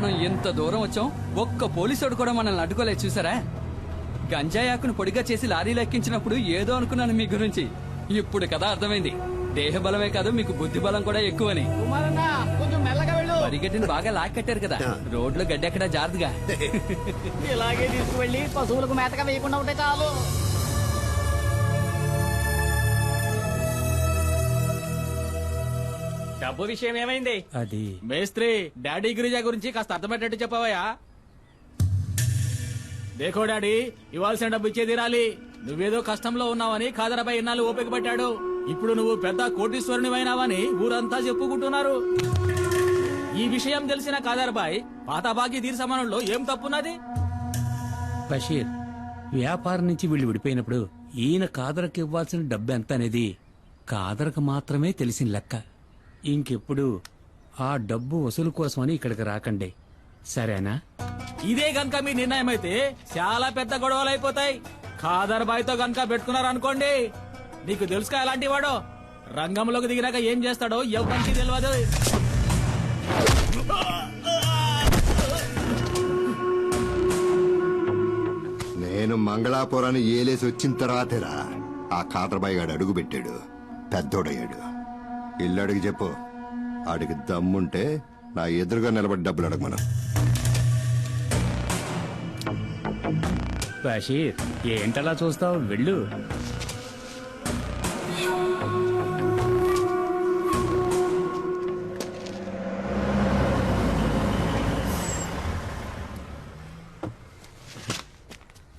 మనం ఎంత దూరం వచ్చాం, ఒక్క పోలీసుడు కూడా మనల్ని అడ్డుకోలేదు చూసారా? గంజాయాకును పొడిగా చేసి లారీలో ఎక్కించినప్పుడు ఏదో అనుకున్నాను మీ గురించి. ఇప్పుడు కదా అర్థమైంది, దేహ బలమే కాదు మీకు బుద్ధి బలం కూడా ఎక్కువని. పరిగెట్టిని బాగా లాక్కట్టారు కదా, రోడ్లో గడ్డెక్కడా జారుదుగా. ఇలాగే తీసుకువెళ్ళి పశువులకు మేతగా వేయకుండా ఉంటే చాలు. డబ్బు విషయం ఏమైంది? అది మేస్త్రి, డాడీ గిరిజా గురించి కాస్త అర్థమయ్యేటట్టు చెప్పవయ్యా. దేఖో డాడీ, ఇవ్వాల్సిన డబ్బు ఇచ్చే తీరాలి. నువ్వేదో కష్టంలో ఉన్నావని ఖాదరాబాయ్ ఇన్నాళ్ళు ఓపిక పట్టాడు. ఇప్పుడు నువ్వు పెద్ద కోటీశ్వరునివైనావని ఊరంతా చెప్పుకుంటున్నారు. ఈ విషయం తెలిసిన ఖాదరాబాయ్ పాత బాకీ తీర్చమనంలో ఏం తప్పున్నది? బషీర్, వ్యాపారం నుంచి వీళ్ళు విడిపోయినప్పుడు ఈయన కాదరకు ఇవ్వాల్సిన డబ్బు ఎంత అనేది కాదరకు మాత్రమే తెలిసిన లెక్క. ఇంకెప్పుడు ఆ డబ్బు వసూలు కోసమని ఇక్కడికి రాకండి, సరేనా? ఇదే గనక మీ నిర్ణయం అయితే చాలా పెద్ద గొడవలు అయిపోతాయి. ఖాదర్ బాయ్ తో గనక పెట్టుకున్నారనుకోండి, నీకు తెలుసుగా ఎలాంటి వాడో. రంగంలోకి దిగినాక ఏం చేస్తాడో ఎవరికి తెలియదు. నేను మంగళాపురాన్ని ఏలేసి వచ్చిన తర్వాతేరా ఆ ఖాదర్బాయి గాడు అడుగు పెట్టాడు, పెద్దోడయ్యాడు. ఇల్లు అడిగి చెప్పు, ఆడికి దమ్ముంటే నా ఎదురుగా నిలబడి డబ్బులు అడగమను. బషీర్, ఏంటలా చూస్తావు, వెళ్ళు.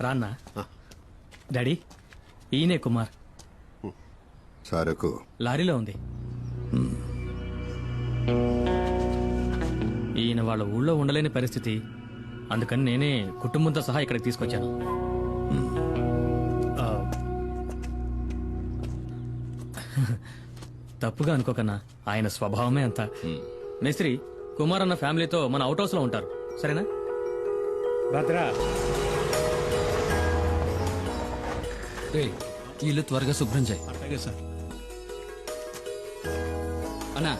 రాన్నా. డాడీ, ఈయనే కుమార్. సరుకు లారీలో ఉంది. ఈయన వాళ్ళ ఊళ్ళో ఉండలేని పరిస్థితి, అందుకని నేనే కుటుంబంతో సహా ఇక్కడికి తీసుకొచ్చాను. ఆ, తప్పుగా అనుకోకన్నా, ఆయన స్వభావమే అంత. మేస్త్రి, కుమార్ అన్న ఫ్యామిలీతో మన అవుట్ హౌస్ లో ఉంటారు, సరేనా? భద్రా, ఇల్లు త్వరగా శుభ్రం చేయి. అలాగే సార్. అన్నా,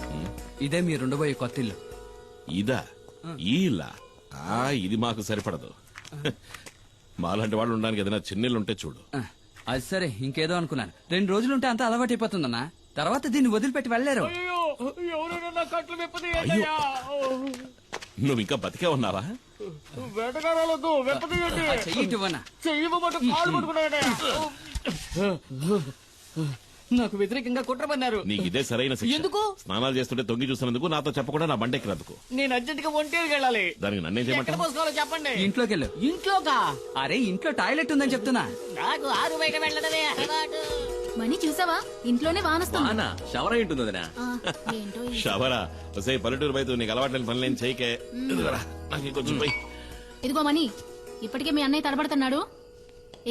ఇదే మీరు ఉండబోయే కొత్త ఇల్లు. ఇదా? ఈ ఇల్లా? ఇది మాకు సరిపడదు. మాలాంటి వాళ్ళు ఉండడానికి ఏదైనా చిన్నిల్లు ఉంటే చూడు. అది సరే, ఇంకేదో అనుకున్నాను. 2 రోజులుంటే అంతా అలవాటు అయిపోతుందన్నా, తర్వాత దీన్ని వదిలిపెట్టి వెళ్ళలేరు. నువ్వు ఇంకా బతికే ఉన్నావా? నాకు వ్యతిరేకంగా కుట్ర పన్నారు. నీకు ఇదే సరైన శిక్ష. ఎందుకు? స్నానాలు చేస్తుంటే తొంగి చూసినందుకు, నాతో చెప్పకుండా నా బండెక్కినందుకు. నేను అర్జెంట్ గా ఒంటేకి వెళ్ళాలి. దానికి నన్నేం ఎక్కడ చేయమంటావు? పోసుకోవాలో చెప్పండి. ఇంట్లోకి వెళ్ళు. ఇంట్లోకా? అరే, ఇంట్లో టాయిలెట్ ఉందని చెప్తున్నా. నాకు ఆరు బయట వెళ్ళడమే అలవాటు. మనీ చూసావా, ఇంట్లోనే వానొస్తుంది. షవర్ అయి ఉంటుంది వదినా. ఏంటో షవరా? వసే పల్లెటూరు బయట నీకు అలవాట్లేని పనులేం చేయకే. నాకు ఇంకొంచెం పోయి. ఇదిగో మనీ, ఇప్పటికే మీ అన్నయ్య తడబడుతున్నాడు,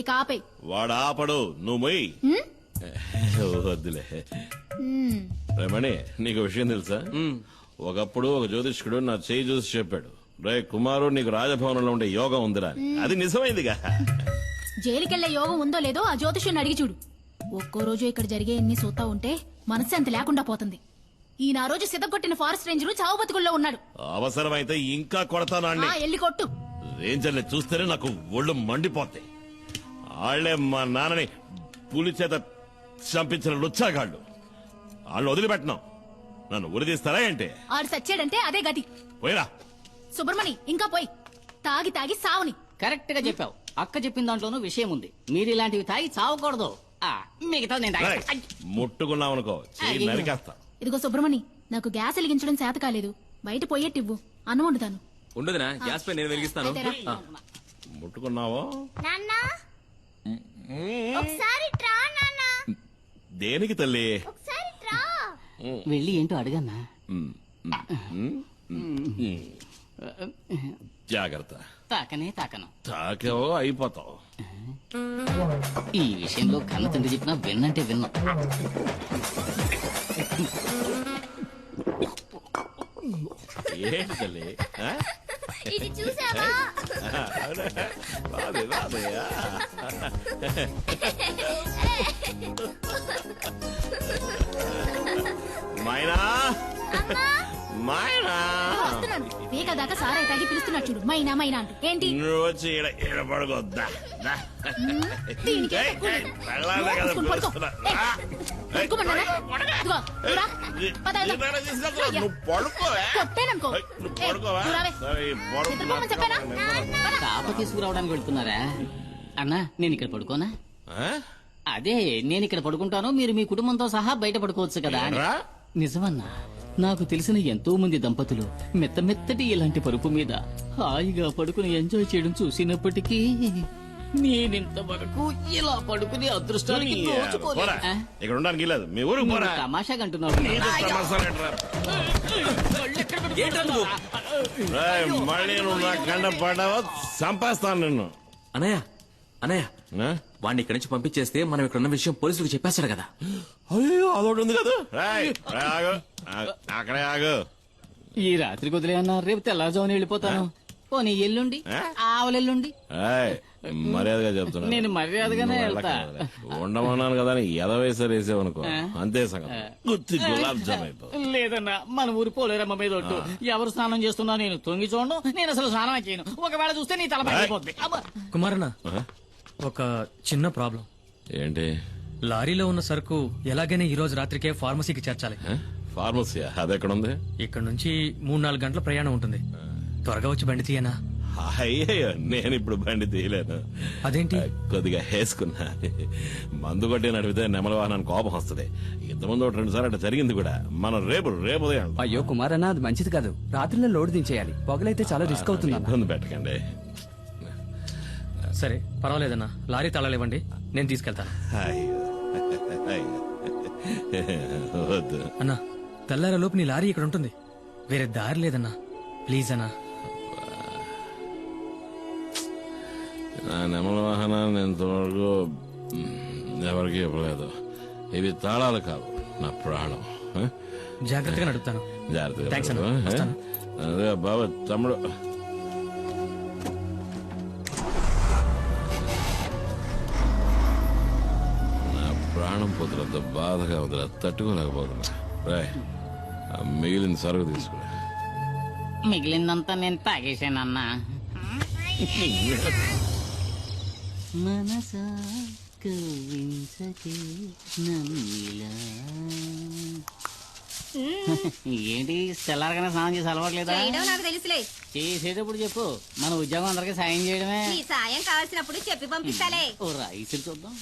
ఇక ఆపే. వాడు ఆపడు, నువ్వు మొయ్యి. వద్దులే. రమణి, నీకు విషయం తెలుసా? ఒకప్పుడు ఒక జ్యోతిష్కుడు నా చేయి చూసి చెప్పాడు, రే కుమారు, నీకు రాజభవనంలో ఉండే యోగం ఉందిరా. అది నిజమైందిగా. జైలుకెళ్లే యోగం ఉందో లేదో ఆ జ్యోతిష్యుని అడిగి చూడు. ఒక్కో రోజు ఇక్కడ జరిగే ఎన్ని చూస్తా ఉంటే మనశ్శాంతి లేకుండా పోతుంది. ఈయన ఆ రోజు సిద్ధగొట్టిన ఫారెస్ట్ రేంజర్ చావు బతుకుల్లో ఉన్నాడు. అవసరమైతే ఇంకా కొడతాను. ఎల్లి కొట్టు. రేంజర్ని చూస్తేనే నాకు ఒళ్ళు మండిపోతాయి. వాళ్లే మా నాన్నని పులి చేత చంపించిన లుచ్చాగాళ్ళు. వాళ్ళు వదిలిపెట్టినాం, నన్ను ఉరిదీస్తారా ఏంటి? ఆడు సచ్చాడంటే అదే గతి. పోయిరా సుబ్రమణి, ఇంకా పోయి. తాగి తాగి సావుని. కరెక్ట్ గా చెప్పావు. అక్క చెప్పిన దాంట్లోనూ విషయం ఉంది. మీరు ఇలాంటివి తాగి చావకూడదు. మిగతా నేను ముట్టుకున్నావనుకో చెయ్యి నరికేస్తా. ఇదిగో సుబ్రమణి, నాకు గ్యాస్ వెలిగించడం చేత కాలేదు, బయట పోయేట్టివ్వు, అన్నం వండుతాను. ఉండదునా, గ్యాస్ పై నేను వెలిగిస్తాను. ముట్టుకున్నావో? ఒకసారి ట్రా నాన్న. దేనికి తల్లి? ఒకసారి ట్రా. వెళ్ళి ఏంటో అడగన్నా. జాగ్రత్త. తాకనే తాకను. తాకేవో అయిపోతావు. ఈ విషయంలో కన్న తండ్రి చెప్పినా విన్నంటే విన్నా. ఏంటి తల్లి? ఇది చూసావా? రాదే రాదే. మైనా మైనా, పీకదాకా సారాయి తాగి పిలుస్తున్నాడు చూడు మైనా మైనా అంటూ ఏంటి నువ్వు వచ్చి ఈడ పడుకోద్దా దీనికి ఏం తక్కువ లేదు. మూసుకుని పడుకో. పడుకోమన్నానా? ఇదిగో, నువ్వు రా. పద, వెళ్దాం. నువ్వు పడుకోవా కొట్టాననుకో. నువ్వు ఏయ్, పడుకోవా నువ్వు రావే. సరే, పడుకో. నిద్రపోమని చెప్పానా? పద. తాప తీసుకురావడానికి వెళ్తున్నారా అన్నా నేను ఇక్కడ పడుకోనా ఆ? అదే నేను ఇక్కడ పడుకుంటాను మీరు మీ కుటుంబంతో సహా బయట పడుకోవచ్చు కదా అని. ఏంట్రా? నిజమన్నా నాకు తెలిసిన ఎంతో మంది దంపతులు మెత్త మెత్తటి ఇలాంటి పరుపు మీద హాయిగా పడుకుని ఎంజాయ్ చేయడం చూసినప్పటికీ నేనింతవరకు ఇలా పడుకునే అదృష్టానికి పోరా. నోచుకోలేదు. ఆ? ఇక్కడ ఉండడానికి లేదు మీ ఊరికి నువ్వు పోరా తమాషాగా అంటున్నావు నీతో తమాషాలేంట్రా? రేయ్, మళ్ళీ నువ్వు నా కండ పడ్డావా చంపేస్తాను నిన్ను అనయ్య అనయ్య ఆ? వాడిని ఇక్కడి నుంచి పంపించేస్తే మనం ఇక్కడ ఉన్న విషయం పోలీసులకు చెప్పేస్తాడు కదా. అయ్యో అదొకటి ఉంది కదా రేయ్, రేయ్, ఆగు అక్కడే ఆగు ఈ రాత్రికి వదిలే అన్నా రేపు తెల్లారుజామున వెళ్ళిపోతాను పోనీ ఎల్లుండి ఆ? ఆవలెల్లుండి ఏయ్, మర్యాదగా చెప్తున్నా నేను మర్యాదగానే వెళ్తా ఉండమన్నాను కదా అని ఎదవేసారు వేసావనుకో అంతే సంగతి గుత్తి గులాబ్ జామ్ అయిపోయి లేదన్నా మన ఊరి పోలేరమ్మ మీద ఒట్టు ఎవరు స్నానం చేస్తున్నా నేను తొంగి చూడను నేను అసలు స్నానం చేయను ఒకవేళ చూస్తే నీ తల పగిలిపోద్ది. అబ్బా. కుమారన్న ఒక చిన్న ప్రాబ్లం. ఏంటి లారీలో ఉన్న సరుకు ఎలాగైనా ఈ రోజు రాత్రికే ఫార్మసీకి చేర్చాలి. ఫార్మసీ అది ఎక్కడ ఉంది ఇక్కడ నుంచి 3-4 గంటల ప్రయాణం ఉంటుంది. త్వరగా వచ్చి బండి తీయనా? అయ్యయ్యో నేను ఇప్పుడు బండి తీయలేను అదేంటి? కొద్దిగా వేసుకున్నా మందు కొట్టి నడిపితే నెమల వాహనానికి కోపం వస్తుంది ఇంతకుముందు 2 సార్లు అట్లా జరిగింది కూడా మనం రేపు ఉదయం అయ్యో కుమార్ అన్న అది మంచిది కాదు రాత్రిలో లోడ్ దించేయాలి పొగలైతే చాలా రిస్క్ అవుతుంది అన్న. ఇబ్బంది పెట్టకండి సరే పర్వాలేదన్నా, లారీ తాళాలివ్వండి, నేను తీసుకెళ్తాను. అయ్యో. అయ్యో. వద్దు అన్నా తెల్లారలోపు నీ లారీ ఇక్కడ ఉంటుంది, వేరే దారి లేదన్నా, ప్లీజ్ అన్నా. నా నెమల వాహనాన్ని ఇంతవరకు ఎవరికి ఇవ్వలేదు ఇవి తాళాలు కావు నా ప్రాణం ఆ? జాగ్రత్తగా నడుపుతాను. జాగ్రత్తగా థాంక్స్ అన్న, పడుకో, ఆ? వస్తాను. అదే బాబా తమ్ముడు నా ప్రాణం పోతున్నంత బాధగా వదిలే తట్టుకోలేకపోతున్నా రాయ్ మిగిలిన సరుకు తీసుకురా మిగిలిందంతా నేను తాగేశానన్నా మనసా కవించకే నన్నిలా. ఏంటి తెల్లారగానే స్నానం చేసి అలవాట్లేదా చేయడం నాకు తెలుసులే చేసేటప్పుడు చెప్పు మన ఉద్యోగం అందరికి సాయం చేయడమే నీ సాయం కావాల్సినప్పుడు చెప్పి పంపిస్తాలే ఓ రైసులు చూద్దాం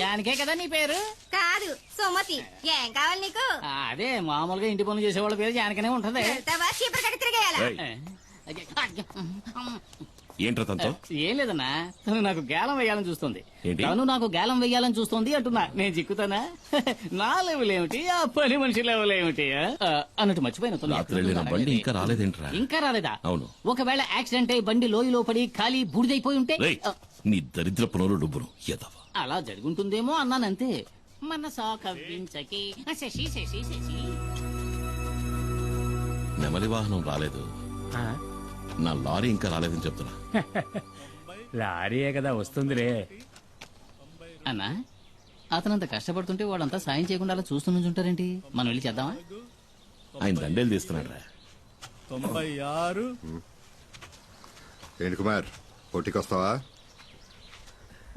జానికే కదా నీ పేరు కాదు సుమతి ఏం కావాలి నీకు అదే మామూలుగా ఇంటి పనులు చేసేవాళ్ళ పేరు జానికనే ఉంటది వెళ్తావా చీపురు కట్టి తిరిగేయాలా రేయ్, ఏంట్రా తనతో ఏం లేదన్నా తను నాకు గేలం వేయాలని చూస్తుంది ఏంటి? తను నాకు గేలం వేయాలని చూస్తుంది అంటున్నా నేను చిక్కుతానా నా లెవెల్ ఏమిటి ఆ పని మనిషి లెవెల్ ఏమిటి అన్నట్టు మర్చిపోయిన తను రాత్రి వెళ్ళిన బండి ఇంకా రాలేదేంట్రా ఇంకా రాలేదా అవును. ఒకవేళ యాక్సిడెంట్ అయి బండి లోయలో పడి ఖాళీ బూడిదైపోయి ఉంటే రేయ్, నీ దరిద్ర పనులు డుబ్బును ఎదవ అలా జరుగుంటుందేమో అన్నానంతే మనసా కవ్వించకి శశి శశి శశి నెమలి వాహనం రాలేదు నా లారీ ఇంకా రాలేదని చెప్తున్నా లారీయే కదా వస్తుందిరే. అన్నా అతనంత కష్టపడుతుంటే వాడంతా సాయం చేయకుండా అలా చూస్తూ నుంచుంటారేంటి మనం వెళ్ళి చేద్దామా ఆయన దండేలు తీస్తున్నాడు రా ఏంటి కుమార్ పోటీకొస్తావా?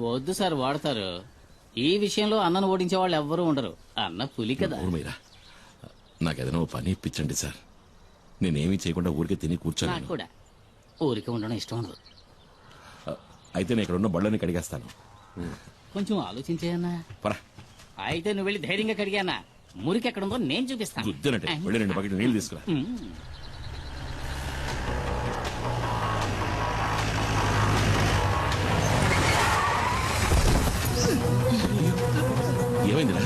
వద్దు సార్ వాడతారు ఈ విషయంలో అన్నను ఓడించే వాళ్ళు ఎవ్వరూ ఉండరు అన్న పులి కదా ఊర్మీరా నాకేదైనా ఓ పని ఇప్పించండి సార్ నేనేమీ చేయకుండా ఊరికే తిని నాకు కూర్చోను కూడా ఊరికే ఉండడం ఇష్టం ఉండదు అయితే నేను ఇక్కడ ఉన్న బళ్ళని కడిగేస్తాను కొంచెం ఆలోచించేయన్నా పరా అయితే నువ్వు వెళ్ళి ధైర్యంగా కడిగానా మురికి ఎక్కడ ఉందో నేను చూపిస్తాను గుద్దినట్టే వెళ్ళి 2 బకెట్ నీళ్ళు తీసుకురా ఏమైందిరా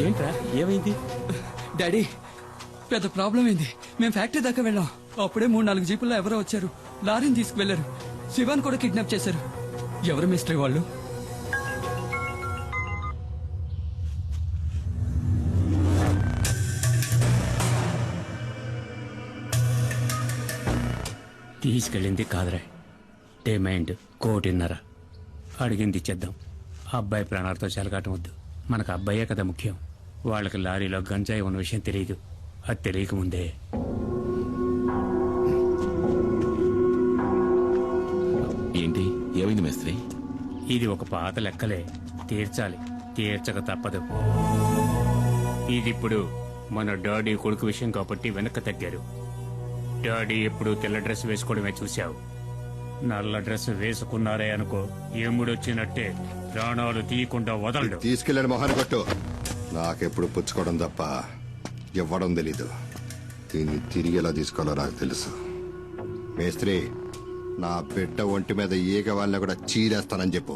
ఏంట్రా ఏమైంది? డాడీ పెద్ద ప్రాబ్లం ఏంది మేము ఫ్యాక్టరీ దాకా వెళ్ళాం అప్పుడే 3-4 జీపుల్లో ఎవరో వచ్చారు లారీని తీసుకువెళ్లారు శివాన్ కూడా కిడ్నాప్ చేశారు ఎవరు మిస్టరీ వాళ్ళు తీసుకెళ్ళింది కాదురా, డిమాండ్ 1.5 అడిగింది ఇచ్చేద్దాం. అబ్బాయి ప్రాణాలతో చెలగాటం వద్దు, మనకు అబ్బాయే కదా ముఖ్యం. వాళ్ళకి లారీలో గంజాయి ఉన్న విషయం తెలియదు, అది తెలియకముందే ఏమైంది మేస్త్రి? ఇది ఒక పాత లెక్కలే, తీర్చాలి, తీర్చక తప్పదు. ఇదిప్పుడు మన డాడీ కొడుకు విషయం కాబట్టి వెనక్కి తగ్గారు. డాడీ ఎప్పుడు తెల్ల డ్రెస్ వేసుకోవడమే చూశావు. నల్ల డ్రెస్ వేసుకున్నారే అనుకో, ఎముడొచ్చినట్టే ప్రాణాలు తీయకుండా వదలడు. తీసుకెళ్ళని మొహాన్ని కొట్టు. నాకెప్పుడు పుచ్చుకోవడం తప్ప ఇవ్వడం తెలీదు. దీన్ని తిరిగి ఎలా తీసుకోవాలో నాకు తెలుసు. మేస్త్రి, నా బిడ్డ ఒంటి మీద ఈగ వాళ్ళని కూడా చీరేస్తానని చెప్పు.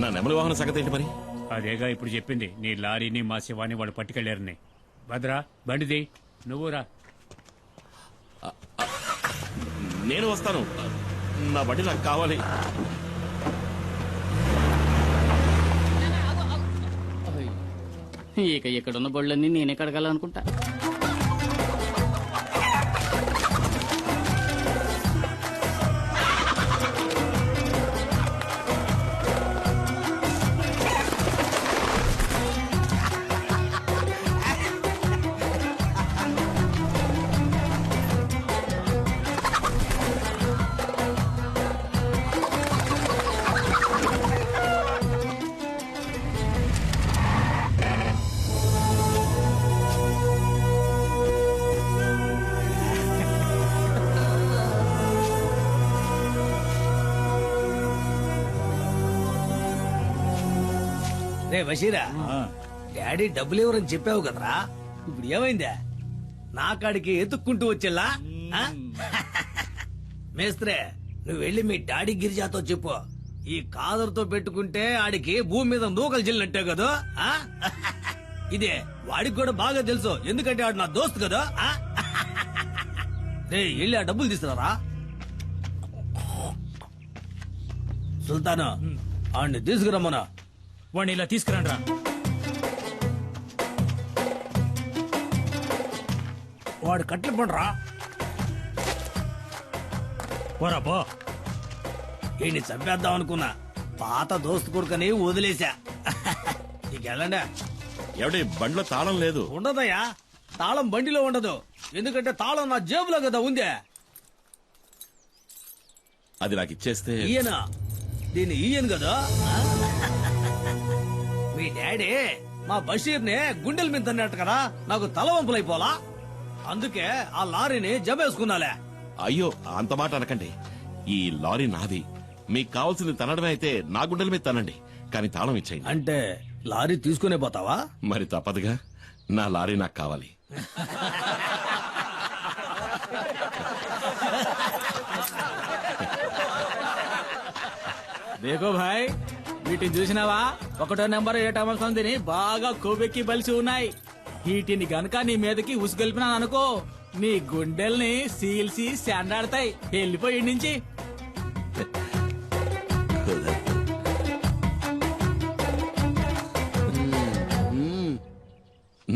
నా నెమలి వాహన సంగతి ఏంటి మరి? అదేగా ఇప్పుడు చెప్పింది. నీ లారీని మా శివాని వాళ్ళు పట్టుకెళ్లారని. భద్రా, బండిది, నువ్వు రా. నేను వస్తాను. నా బండి నాకు కావాలి. ఇక ఇక్కడున్న బళ్ళన్నీ నేనే కడగాలనుకుంటా. రే బషీరా, డాడీ డబ్బులు ఇవ్వరని చెప్పావు కదరా, ఇప్పుడు ఏమైందా? నా కాడికి ఎత్తుక్కుంటూ వచ్చేలా? మేస్త్రే, నువ్వు వెళ్ళి మీ డాడీ గిరిజాతో చెప్పు, ఈ కాదరుతో పెట్టుకుంటే ఆడికి భూమి మీద నూకలు చెల్లినట్టే కదా. ఇదే వాడికి కూడా బాగా తెలుసు, ఎందుకంటే ఆడు నా దోస్తు కదా. రే, వెళ్ళి ఆ డబ్బులు తీసుకురారా. సుల్తాను, ఆడిని తీసుకురమ్మనా. వాడిని ఇలా తీసుకురండి రా. వాడు కట్లు పండురా. పోరా పో. ఈయన్ని చంపేద్దాం అనుకున్నా, పాత దోస్తు కొడుకని వదిలేశా. నీకెళ్ళండి. ఎవడి బండిలో తాళం లేదు? ఉండదయ్యా, తాళం బండిలో ఉండదు, ఎందుకంటే తాళం నా జేబులో కదా ఉందే. అది నాకు ఇచ్చేస్తే. ఈయన దీన్ని ఈయన కదా. మీ డాడీ మా బషీర్ని గుండెల మీద తన్నట్టు కదా, నాకు తలవంపులైపోలా, అందుకే ఆ లారీని జమేసుకున్నాలే. అయ్యో, అంత మాట అనకండి. ఈ లారీ నాది. మీకు కావాల్సింది తనడమే అయితే నా గుండెల మీద తనండి, కానీ తాళం ఇచ్చేయండి. అంటే లారీ తీసుకునే పోతావా? మరి తప్పదుగా, నా లారీ నాకు కావాలి. దేకో భాయ్, వీటిని చూసినావా? 1వ నెంబర్ 7వ సంధిని బాగా కొవ్వెక్కి బలిసి ఉన్నాయి. వీటిని గనక నీ మీదకి ఉసుగొల్పినాను అనుకో, నీ గుండెల్ని సీల్సి శాండాడతాయి. వెళ్ళిపోయి నుంచి.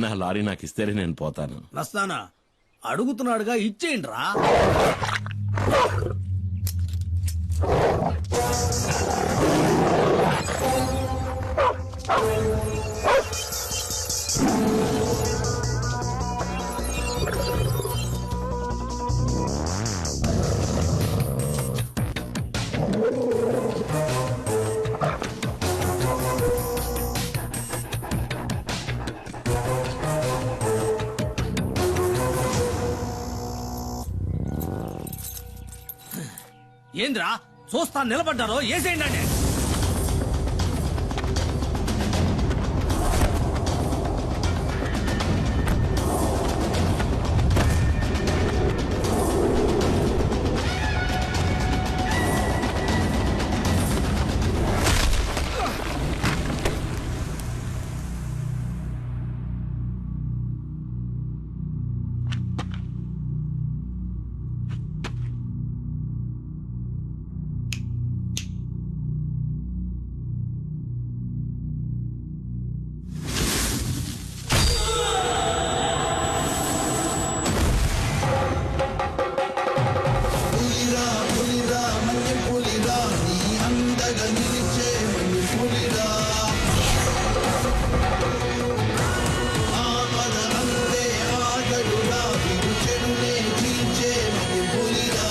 నా లారీ నాకు ఇస్తేనే నేను పోతాను. వస్తానా? అడుగుతున్నాడుగా, ఇచ్చేయండి రా. ఏంద్రా చూస్తా నిలబడ్డారో, ఏసేయండి. ఆపద అంతే ఆగడురా, విరుచెడునే చీల్చే మది పులిరా.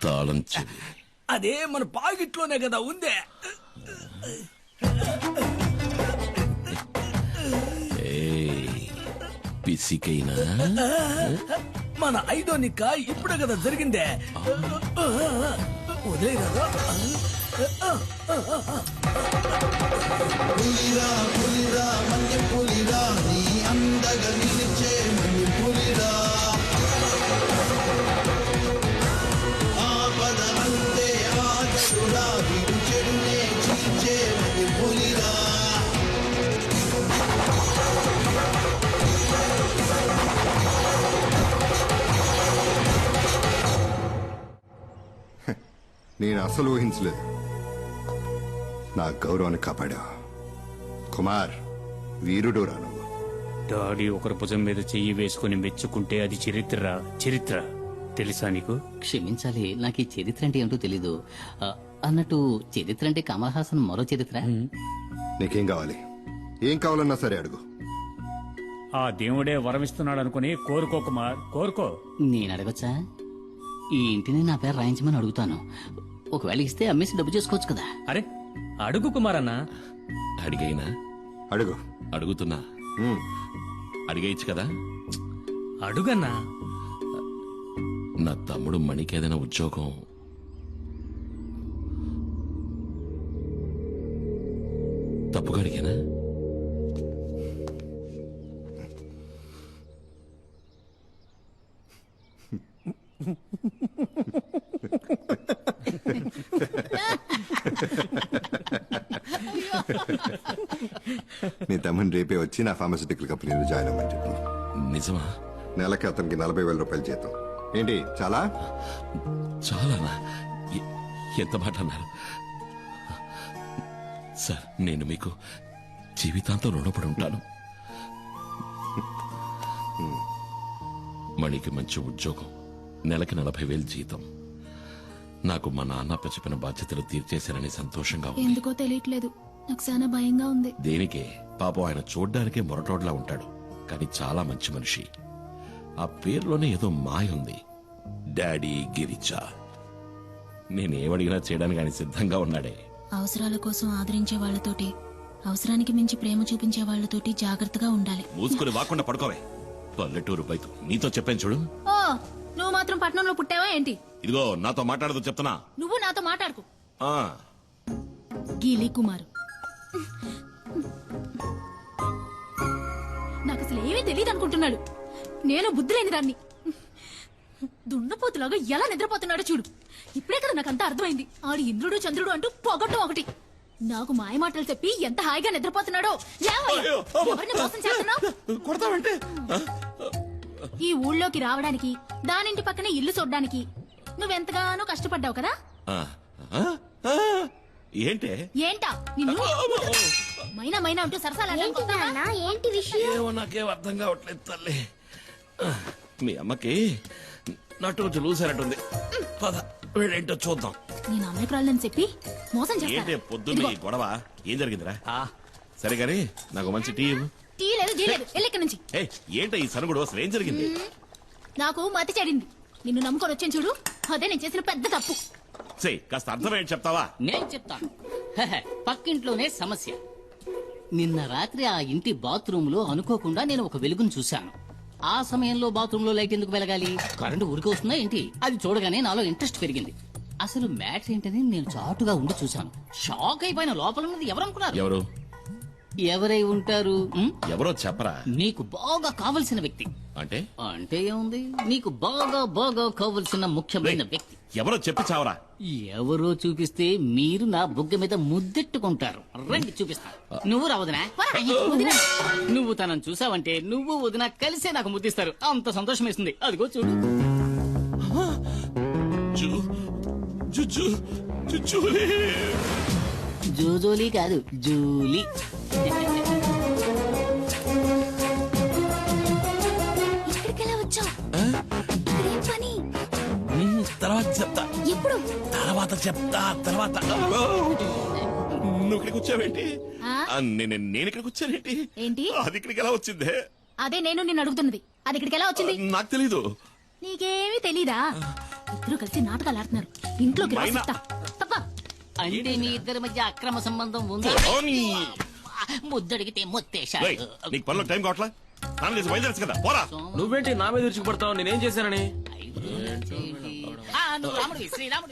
తాళం చెవి అదే మన పాకెట్లోనే కదా ఉందే. పిసికైనా మన ఐదో నిక్క ఇప్పుడే కదా జరిగిందే. వదిలే కదా. నేను అసలు ఊహించలేదు. నా గౌరవాన్ని కాపాడా. కుమార్ వీరుడు రాను. డాడీ ఒకరి భుజం మీద చెయ్యి వేసుకుని మెచ్చుకుంటే అది చరిత్ర తెలుసా నీకు? క్షమించాలి, నాకు ఈ చరిత్ర అంటే ఏంటో తెలీదు. అన్నట్టు చరిత్ర అంటే కమల్ హాసన్ మరో చరిత్ర. నీకేం కావాలి? ఏం కావాలన్నా సరే అడుగు. ఆ దేవుడే వరమిస్తున్నాడు అనుకుని కోరుకో కుమార్, కోరుకో. నేను అడగచ్చా? ఈ ఇంటిని నా పేరు రాయించమని అడుగుతాను. ఒకవేళ ఇస్తే అమ్మేసి డబ్బు చేసుకోవచ్చు కదా. అరే అడుగు కుమార్ అన్న. అడిగైనా అడుగు. అడుగుతున్నా, అడిగేయచ్చు కదా. అడుగన్నా. నా తమ్ముడు మణికి ఏదైనా ఉద్యోగం తప్పుగా అడిగానా? నీ తమ్ముని రేపే వచ్చి నా ఫార్మస్యూటికల్ కంపెనీలో జాయిన్ అవ్వమని చెప్పు. నిజమా? నెలకి అతనికి 40,000 రూపాయలు జీతం. ఏంటి చాలా? చాలానా? ఎంత మాట అన్నారు సార్. నేను మీకు జీవితాంతం రుణపడి ఉంటాను. మణికి మంచి ఉద్యోగం, నెలకి 40,000 జీతం. నాకు మా నాన్న చెప్పిన బాధ్యతలు తీర్చేశారని సంతోషంగా ఉంది. ఎందుకో తెలియట్లేదు, నాకు చాలా భయంగా ఉంది. దేనికే? పాపం ఆయన చూడ్డానికే మొరటోడ్లా ఉంటాడు, కానీ చాలా మంచి మనిషి. ఆ పేరులోనే ఏదో మాయ ఉంది. డాడీ గిరిజా. నేనేమడిగినా చేయడానికి ఆయన సిద్ధంగా ఉన్నాడే. అవసరాల కోసం ఆదరించే వాళ్లతోటి, అవసరానికి మించి ప్రేమ చూపించే వాళ్లతోటి జాగ్రత్తగా ఉండాలి. మూసుకుని వాకుండా పడుకోవే. పల్లెటూరు బయట నీతో చెప్పాను చూడు. ఓ, నువ్వు మాత్రం పట్నంలో పుట్టావా ఏంటి? ఇదిగో నాతో మాట్లాడదు చెప్తున్నా. నువ్వు నాతో మాట్లాడుకు. ఆ, గీలి కుమారు, నాకు అసలు ఏమీ తెలియదు అనుకుంటున్నాడు. నేను బుద్ధి లేని దాన్ని. దున్నపోతులాగా ఎలా నిద్రపోతున్నాడో చూడు. ఇప్పుడే కదా నాకు అంతా అర్థమైంది. ఆడు ఇంద్రుడు చంద్రుడు అంటూ పొగట్టం ఒకటి. నాకు మాయ మాటలు చెప్పి ఎంత హాయిగా నిద్రపోతున్నాడో. ఎవరిని మోసం చేస్తున్నావు? కొడతావంటే ఈ ఊళ్ళోకి రావడానికి దానింటి పక్కనే ఇల్లు చూడ్డానికి నువ్వెంతగానో కష్టపడ్డావు కదా ఆ, ఆ, ఆ, ఏంటే ఏంటా నిన్ను మైనా మైనా అంటూ సరసాలా ఏంటి విషయం ఏమో నాకేం అర్థం కావట్లేదు తల్లి మీ అమ్మకి నటు చూసారట్టుంది పద వీళ్ళేంటో చూద్దాం నేను అమాయకురాలని చెప్పి మోసం ఏంటే చేస్తాను పొద్దున్న ఈ గొడవ ఏం జరిగిందిరా సరే గాని నాకు మంచి టీ ఇవ్వు. టీ లేదు జీ లేదు ఎల్లెక్కడి నుంచి ఏయ్, ఏంటో ఈ సనుగుడు అసలు ఏం జరిగింది నాకు మతి చెడింది నిన్ను నమ్ముకొని వచ్చాను చూడు అదే నేను చేసిన పెద్ద తప్పు చెయ్ కాస్త అర్థమేంటి చెప్తావా నేను చెప్తాను హెహె, పక్కింట్లోనే సమస్య. నిన్న రాత్రి ఆ ఇంటి బాత్రూమ్ లో అనుకోకుండా నేను ఒక వెలుగును చూశాను. ఆ సమయంలో బాత్రూమ్ లో లైట్ ఎందుకు వెలగాలి? కరెంటు ఊరికి వస్తుందా ఏంటి? అది చూడగానే నాలో ఇంట్రెస్ట్ పెరిగింది. అసలు మ్యాటర్ ఏంటని నేను చాటుగా ఉండి చూశాను. షాక్ అయిపోయిన లోపల ఉన్నది ఎవరనుకున్నారు? ఎవరు ఎవరై ఉంటారు? ఉం? ఎవరో చెప్పరా నీకు బాగా కావలసిన వ్యక్తి. అంటే అంటే ఏముంది, నీకు బాగా బాగా కావలసిన ముఖ్యమైన వ్యక్తి. ఎవరో చెప్పి చావరా ఎవరో చూపిస్తే మీరు నా బుగ్గ మీద ముద్దెట్టుకుంటారు. రండి చూపిస్తా. నువ్వు రావదనా? నువ్వు తనని చూసావంటే నువ్వు వదిన కలిసే నాకు ముద్దిస్తారు. అంత సంతోషం వేస్తుంది. అదిగో చూడు. జూ- జూ- జూ- జూ- జూలీ. జోజోలీ కాదు, జూలీ. ఇక్కడికెలా వచ్చావు ఇక్కడేం పని తర్వాత చెప్తా ఎప్పుడు తర్వాత నువ్వు ఇక్కడికి వచ్చావేంటి ఆ? నేను ఇక్కడికి వచ్చానేంటి ఏంటి? అది ఇక్కడికి ఎలా వచ్చిందే అదే నేను నిన్ను అడుగుతున్నది అది ఇక్కడికి ఎలా వచ్చింది నాకు తెలీదు నీకేమీ తెలీదా ఇద్దరు కలిసి నాటకాలు ఆడుతున్నారు ఇంట్లోకి రా మైనా. చెప్తా. తప్ప అంటే మీ ఇద్దరి మధ్య అక్రమ సంబంధం ఉంది. ఓనీ. ముద్దడిగితే రేయ్, మొత్తేశాడు. నీకు పనిలో టైం కావట్లా స్నానం చేసి బయలుదేరచ్చు కదా పోరా నువ్వేంటి నా మీద విరుచుకుపడతావు? నేనేం చేశానని? నువ్వు రాముడివి, శ్రీరాముడివి.